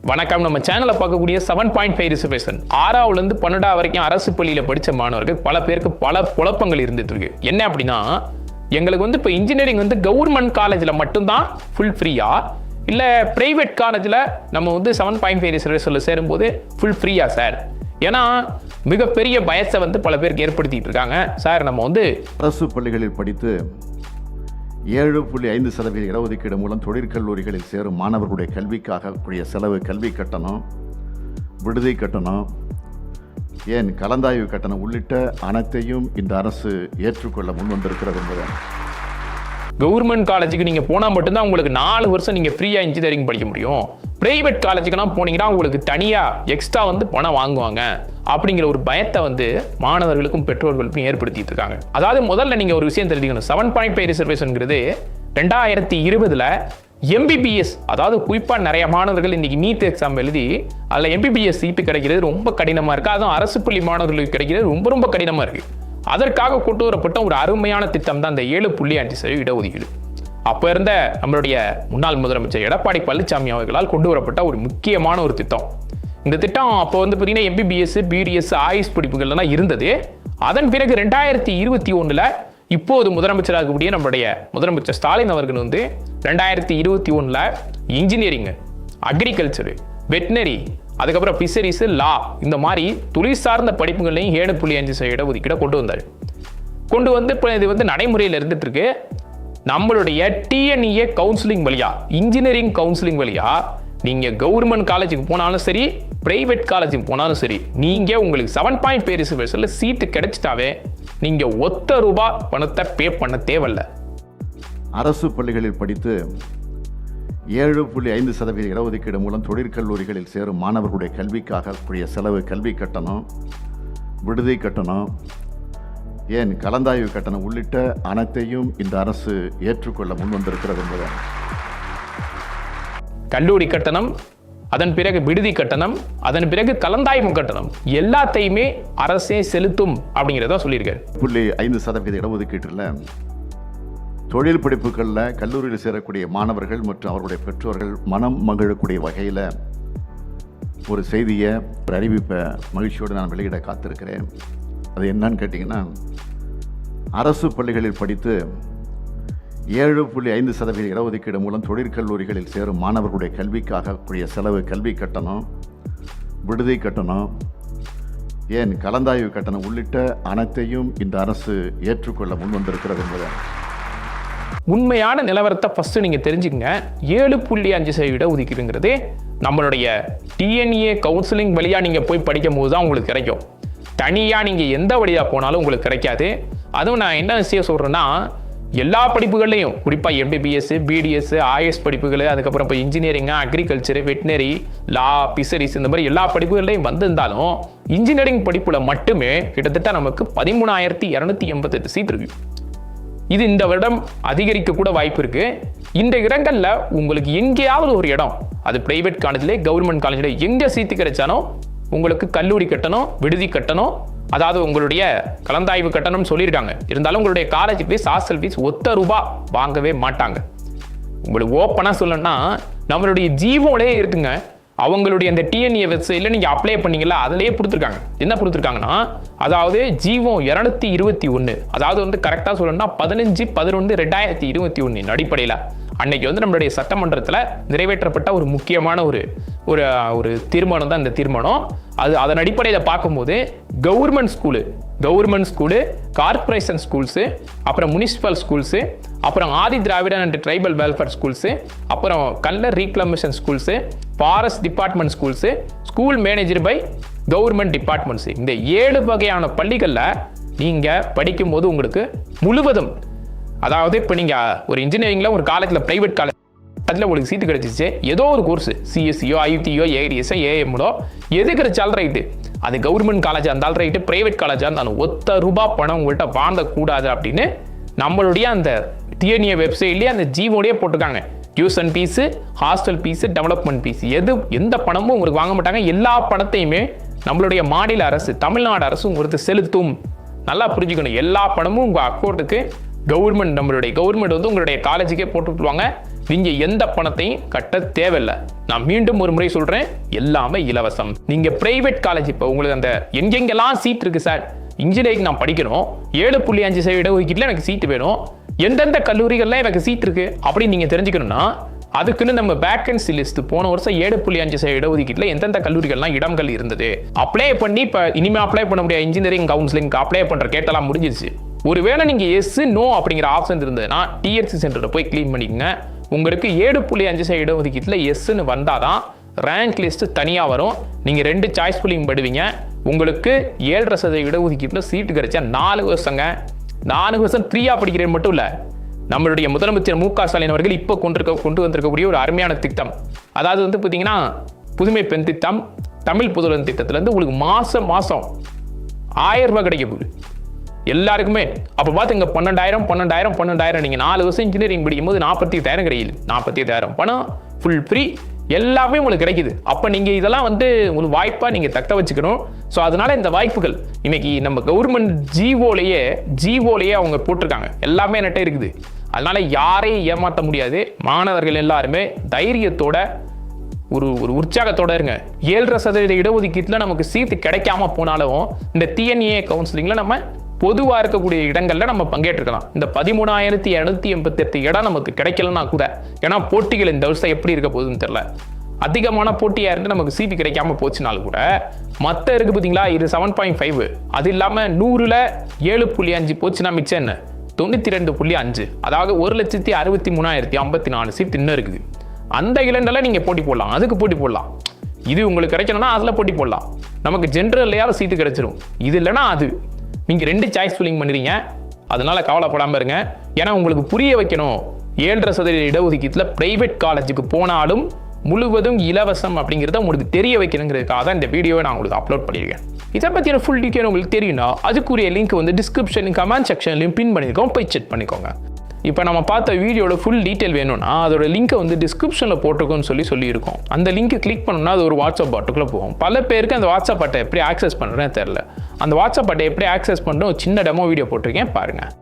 வணக்கம். நம்ம சேனலை பார்க்கக்கூடிய 7.5 ரிசர்வேஷன் 6ஆவதுலேருந்து 12ஆவது வரைக்கும் அரசு பள்ளியில் படித்த மாணவர்கள் பல பேருக்கு பல குழப்பங்கள் இருந்துட்டு இருக்கு. என்ன அப்படின்னா, எங்களுக்கு இப்போ இன்ஜினியரிங் கவர்மெண்ட் காலேஜில் மட்டும்தான் ஃபுல் ஃப்ரீயா, இல்லை பிரைவேட் காலேஜில் நம்ம 7.5 ரிசர்வேஷனில் சேரும்போது ஃபுல் ஃப்ரீயா சார்? ஏன்னா மிகப்பெரிய பயத்தை பல பேருக்கு ஏற்படுத்திட்டு இருக்காங்க. சார், நம்ம அரசு பள்ளிகளில் படித்து 7.5% இடஒதுக்கீடு மூலம் தொழிற்கல்லூரிகளில் சேரும் மாணவர்களுடைய கல்விக்காக கூடிய செலவு, கல்வி கட்டணம், விடுதி கட்டணம், ஏன் கலந்தாய்வு கட்டணம் உள்ளிட்ட அனைத்தையும் இந்த அரசு ஏற்றுக்கொள்ள முன்வந்திருக்கிறது என்பது. கவர்மெண்ட் காலேஜுக்கு நீங்கள் போனால் மட்டும்தான் உங்களுக்கு 4 வருஷம் நீங்கள் ஃப்ரீயாக இன்ஜினியரிங் படிக்க முடியும். பிரைவேட் காலேஜுக்குலாம் போனீங்கன்னா உங்களுக்கு தனியாக எக்ஸ்ட்ரா பணம் வாங்குவாங்க அப்படிங்கிற ஒரு பயத்தை மாணவர்களுக்கும் பெற்றோர்களுக்கும் ஏற்படுத்திட்டு இருக்காங்க. அதாவது முதல்ல நீங்கள் ஒரு விஷயம் தெரிஞ்சுக்கணும். 7.5 ரிசர்வேஷன்ங்கிறது 2020 எம்பிபிஎஸ், அதாவது குறிப்பாக நிறைய மாணவர்கள் இன்னைக்கு நீட் எக்ஸாம் எழுதி அதில் எம்பிபிஎஸ் சீட்டு கிடைக்கிறது ரொம்ப கடினமாக இருக்குது. அதுவும் அரசு பள்ளி மாணவர்களுக்கு கிடைக்கிறது ரொம்ப ரொம்ப கடினமாக இருக்குது. அதற்காக கொண்டு வரப்பட்ட ஒரு அருமையான திட்டம் தான் இந்த 7.5% இடஒதுக்கீடு. அப்போ இருந்த நம்மளுடைய முன்னாள் முதலமைச்சர் எடப்பாடி பழனிசாமி அவர்களால் கொண்டு வரப்பட்ட ஒரு முக்கியமான ஒரு திட்டம். இந்த திட்டம் அப்போ பார்த்தீங்கன்னா எம்பிபிஎஸ், பிடிஎஸ், ஆயுஷ் படிப்புகள்லாம் இருந்தது. அதன் பிறகு 2021 இப்போது முதலமைச்சராக இருக்கக்கூடிய நம்மளுடைய முதலமைச்சர் ஸ்டாலின் அவர்கள் 2021 இன்ஜினியரிங், அக்ரிகல்ச்சர், வெட்டினரி, அதுக்கப்புறம் ஃபிஷரிஸ், லா, இந்த மாதிரி தொழில் சார்ந்த படிப்புகளையும் 7.5% இடஒதுக்கீடை கொண்டு வந்தார். கொண்டு இப்போ இது நடைமுறையில் இருந்துட்டு இருக்கு. நம்மளுடைய TNEA கவுன்சிலிங் வழியா, இன்ஜினியரிங் கவுன்சிலிங் வழியா நீங்கள் கவர்மெண்ட் காலேஜுக்கு போனாலும் சரி, பிரைவேட் காலேஜுக்கு போனாலும் சரி, நீங்கள் உங்களுக்கு 7.5 ரிசர்வேஷனில் சீட்டு கிடைச்சிட்டாவே நீங்கள் ₹1 பணத்தை பே பண்ண தேவையில்லை. அரசு பள்ளிகளில் படித்து 7.5% இடஒதுக்கீடு மூலம் தொழிற்கல்லூரிகளில் சேரும் மாணவர்களுடைய கல்விக்காக கூடிய செலவு, கல்வி கட்டணம், விடுதி கட்டணம், ஏன் கலந்தாய்வு கட்டணம் உள்ளிட்ட அனைத்தையும் இந்த அரசு ஏற்றுக்கொள்ள முன்வந்திருக்கிறது என்பது. கல்லூரி கட்டணம், அதன் பிறகு விடுதி கட்டணம், அதன் பிறகு கலந்தாய்வு கட்டணம் எல்லாத்தையுமே அரசே செலுத்தும் அப்படிங்கிறத சொல்லியிருக்காரு. 7.5% இடஒதுக்கீட்டில் தொழில் படிப்புகளில் கல்லூரியில் சேரக்கூடிய மாணவர்கள் மற்றும் அவர்களுடைய பெற்றோர்கள் மனம் மகிழக்கூடிய வகையில் ஒரு செய்தியை, ஒரு அறிவிப்பை மகிழ்ச்சியோடு நான் வெளியிட காத்திருக்கிறேன். அது என்னன்னு கேட்டிங்கன்னா, அரசு பள்ளிகளில் படித்து 7.5% இடஒதுக்கீடு மூலம் தொழிற்கல்லூரிகளில் சேரும் மாணவர்களுடைய கல்விக்காக கூடிய செலவு, கல்வி கட்டணம், விடுதி கட்டணம், ஏன் கலந்தாய்வு கட்டணம் உள்ளிட்ட அனைத்தையும் இந்த அரசு ஏற்றுக்கொள்ள முன்வந்திருக்கிறது என்பது. உண்மையான நிலவரத்தை ஃபர்ஸ்ட் நீங்கள் தெரிஞ்சுக்கங்க. 7.5% இடஒதுக்கீடுங்கிறது நம்மளுடைய TNEA கவுன்சிலிங் வழியாக நீங்கள் போய் படிக்கும் போது தான் உங்களுக்கு கிடைக்கும். தனியாக நீங்கள் எந்த வழியாக போனாலும் உங்களுக்கு கிடைக்காது. அதுவும் நான் என்ன விஷயம் சொல்கிறேன்னா, எல்லா படிப்புகள்லையும் குறிப்பாக எம்பிபிஎஸ், பிடிஎஸ், ஆயுஷ் படிப்புகள், அதுக்கப்புறம் இப்போ இன்ஜினியரிங், அக்ரிகல்ச்சர், வெட்டினரி, லா, ஃபிஷரிஸ், இந்த மாதிரி எல்லா படிப்புகள்லையும் வந்திருந்தாலும் இன்ஜினியரிங் படிப்பில் மட்டுமே கிட்டத்தட்ட நமக்கு 13,288 சீட் இருக்கு. இது இந்த வருடம் அதிகரிக்க கூட வாய்ப்பு இருக்கு. இந்த இடங்கள்ல உங்களுக்கு எங்கேயாவது ஒரு இடம், அது பிரைவேட் காலேஜ்ல, கவர்மெண்ட் காலேஜ்ல எங்க சீட்டு கிடைச்சாலும் உங்களுக்கு கல்லூரி கட்டணம், விடுதி கட்டணம், அதாவது உங்களுடைய கலந்தாய்வு கட்டணம் சொல்லியிருக்காங்க. இருந்தாலும் உங்களுடைய காலேஜ் ஃபீஸ், ஹாஸ்டல் ஃபீஸ் ₹1 வாங்கவே மாட்டாங்க. உங்களுக்கு ஓப்பனாக சொல்லணும்னா நம்மளுடைய ஜீவோலே இருக்குங்க. அவங்களுடைய அந்த TNEA வெப்சைட்டில் நீங்கள் அப்ளை பண்ணீங்களா, அதிலேயே கொடுத்துருக்காங்க. என்ன கொடுத்துருக்காங்கன்னா, அதாவது ஜீவோ 221, அதாவது கரெக்டாக சொல்லணும்னா 15/11/2021 அடிப்படையில் அன்னைக்கு நம்மளுடைய சட்டமன்றத்தில் நிறைவேற்றப்பட்ட ஒரு முக்கியமான ஒரு தீர்மானம் தான் இந்த தீர்மானம். அதன் அடிப்படையில் பார்க்கும்போது கவர்மெண்ட் ஸ்கூலு, கார்பரேஷன் ஸ்கூல்ஸு, அப்புறம் முனிசிபல் ஸ்கூல்ஸு, அப்புறம் Adi Dravidan and tribal welfare schools, அப்புறம் Kallar reclamation schools, forest department schools, school manager by government departments, இந்த 7 வகையான பள்ளிகளில் நீங்கள் படிக்கும்போது உங்களுக்கு முழுவதும், அதாவது இப்போ நீங்கள் ஒரு இன்ஜினியரிங்கில் ஒரு காலேஜில், பிரைவேட் காலேஜ் அதில் உங்களுக்கு சீட்டு கிடைச்சிச்சு, ஏதோ ஒரு course, CSCO, ITO, ADS, AMO எது கிடைச்சாலும் ரைட்டு, அது கவர்மெண்ட் காலேஜாக இருந்தாலும் ரைட்டு, பிரைவேட் காலேஜாக இருந்தாலும் ₹1 பணம் உங்கள்கிட்ட வாங்கக்கூடாது அப்படின்னு நம்மளுடைய அந்த TNEA வெப்சைட்லேயே அந்த ஜீவோடையே போட்டிருக்காங்க. Tuition fees, hostel fees, development fees, எந்த பணமும் உங்களுக்கு வாங்க மாட்டாங்க. எல்லா பணத்தையுமே நம்மளுடைய மாநில அரசு, தமிழ்நாடு அரசு உங்களுக்கு செலுத்தும். நல்லா புரிஞ்சுக்கணும். எல்லா பணமும் உங்கள் அக்கௌண்ட்டுக்கு நம்மளுடைய கவர்மெண்ட் உங்களுடைய காலேஜுக்கே போட்டு விட்டுருவாங்க. நீங்க எந்த பணத்தையும் கட்ட தேவையில்லை. நான் மீண்டும் ஒரு முறை சொல்றேன், எல்லாமே இலவசம். நீங்க பிரைவேட் காலேஜ் இப்போ உங்களுக்கு அந்த எங்கெங்கெல்லாம் சீட் இருக்கு சார், இன்ஜினியரிங் நான் படிக்கணும், 7.5% இடஒதுக்கீட்டில் எனக்கு சீட்டு வேணும், எந்தெந்த கல்லூரிகள்லாம் எனக்கு சீட் இருக்கு அப்படின்னு நீங்க தெரிஞ்சுக்கணும்னா அதுக்குன்னு நம்ம வேக்கன்சி லிஸ்ட் போன வருஷம் 7.5% இடஒதுக்கீட்டில் எந்தெந்த கல்லூரிகள்லாம் இடங்கள் இருந்தது அப்ளை பண்ணி இப்போ இனிமேல் அப்ளை பண்ண முடியாது. இன்ஜினியரிங் கவுன்சிலிங் அப்ளை பண்ற கேட்டெல்லாம் முடிஞ்சிருச்சு. ஒருவேளை நீங்க எஸ் நோ அப்படிங்கிற ஆப்ஷன் இருந்ததுன்னா டிஎன்சி சென்டரில் போய் கிளீன் பண்ணிக்கங்க. உங்களுக்கு 7.5% இடஒதுக்கீட்டில் எஸ்ன்னு வந்தாதான் ரேங்க் லிஸ்ட் தனியாக வரும். நீங்கள் 2 சாய்ஸ் புள்ளியும் படுவீங்க. உங்களுக்கு 7.5% இடஒதுக்கீட்டில் சீட்டு கிடைச்சா 4 வருஷங்க. 4 வருஷம் ஃப்ரீயாக படிக்கிறேன் மட்டும் இல்லை, நம்மளுடைய முதலமைச்சர் மு.க. ஸ்டாலின் அவர்கள் இப்போ கொண்டு வந்திருக்கக்கூடிய ஒரு அருமையான திட்டம். அதாவது வந்து பார்த்தீங்கன்னா புதுமை பெண் திட்டம், தமிழ் புதுவன் திட்டத்திலேருந்து உங்களுக்கு மாதம் 1000 ரூபாய் கிடைக்க போகுது எல்லாருக்குமே. அப்போ பார்த்துங்க 12,000 நீங்கள் 4 வருஷம் இன்ஜினியரிங் படிக்கும்போது 48,000 கிடைக்குது. 48,000 பணம் ஃபுல் ஃப்ரீ எல்லாமே உங்களுக்கு கிடைக்குது. அப்போ நீங்கள் இதெல்லாம் வந்து உங்களுக்கு வாய்ப்பாக நீங்கள் தக்க வச்சுக்கணும். ஸோ அதனால இந்த வாய்ப்புகள் இன்னைக்கு நம்ம கவர்மெண்ட் ஜீவோலேயே அவங்க போட்டிருக்காங்க, எல்லாமே என்கிட்ட இருக்குது. அதனால யாரையும் ஏமாற்ற முடியாது. மாணவர்கள் எல்லாருமே தைரியத்தோட ஒரு உற்சாகத்தோட இருங்க. 7.5% இடஒதுக்கீட்டில் நமக்கு சீட்டு கிடைக்காம போனாலும் இந்த TNEA கவுன்சிலிங்கில் நம்ம பொதுவாக இருக்கக்கூடிய இடங்களில் நம்ம பங்கேற்றுக்கலாம். இந்த 13,288 இடம் நமக்கு கிடைக்கலன்னா கூட, ஏன்னா போட்டிகள் இந்த வருஷம் எப்படி இருக்க போகுதுன்னு தெரியல, அதிகமான போட்டியாக இருந்து நமக்கு சீட்டு கிடைக்காம போச்சுனாலும் கூட மற்ற இருக்கு பார்த்தீங்களா, இது 7.5, அது இல்லாமல் 100ல் 7.5 போச்சுன்னா மிச்சம் என்ன 92.5, அதாவது 1,63,054 சீட் இன்னும் இருக்குது. அந்த இலண்டெல்லாம் நீங்கள் போட்டி போடலாம், அதுக்கு போட்டி போடலாம். இது உங்களுக்கு கிடைக்கணும்னா அதில் போட்டி போடலாம். நமக்கு ஜென்ரல்லையாவது சீட்டு கிடைச்சிடும். இது இல்லைன்னா அது. நீங்கள் 2 சாய்ஸ் ஃபில்லிங் பண்ணுறீங்க, அதனால கவலைப்படாமல் இருங்க. ஏன்னா உங்களுக்கு புரிய வைக்கணும், 7.5% இடஒதுக்கீட்டில் பிரைவேட் காலேஜுக்கு போனாலும் முழுவதும் இலவசம் அப்படிங்கிறத உங்களுக்கு தெரிய வைக்கணுங்கிறதுக்காக தான் இந்த வீடியோவை நான் உங்களுக்கு அப்லோட் பண்ணியிருக்கேன். இதை பற்றின ஃபுல் டீட்டெயில் உங்களுக்கு தெரியும்னா அதுக்குரிய லிங்க் வந்து டிஸ்கிரிப்ஷன் கமெண்ட் செக்ஷன்லையும் பின் பண்ணியிருக்கோம், போய் செக் பண்ணிக்கோங்க. இப்போ நம்ம பார்த்த வீடியோட ஃபுல் டீட்டெயில் வேணும்னா அதோட லிங்கை வந்து டிஸ்கிரிப்ஷனில் போட்டிருக்கோன்னு சொல்லியிருக்கோம். அந்த லிங்க் கிளிக் பண்ணணும்னா அது ஒரு வாட்ஸ்அப் பாட்டுக்குள்ளே போகும். பல பேருக்கு அந்த வாட்ஸ்அப் பாட்டை எப்படி ஆக்சஸ் பண்ணுறேன்னு தெரில. அந்த வாட்ஸ்அப் பாட்டை எப்படி ஆக்சஸ் பண்ணுறோம் சின்ன டெமோ வீடியோ போட்டிருக்கேன், பாருங்கள்.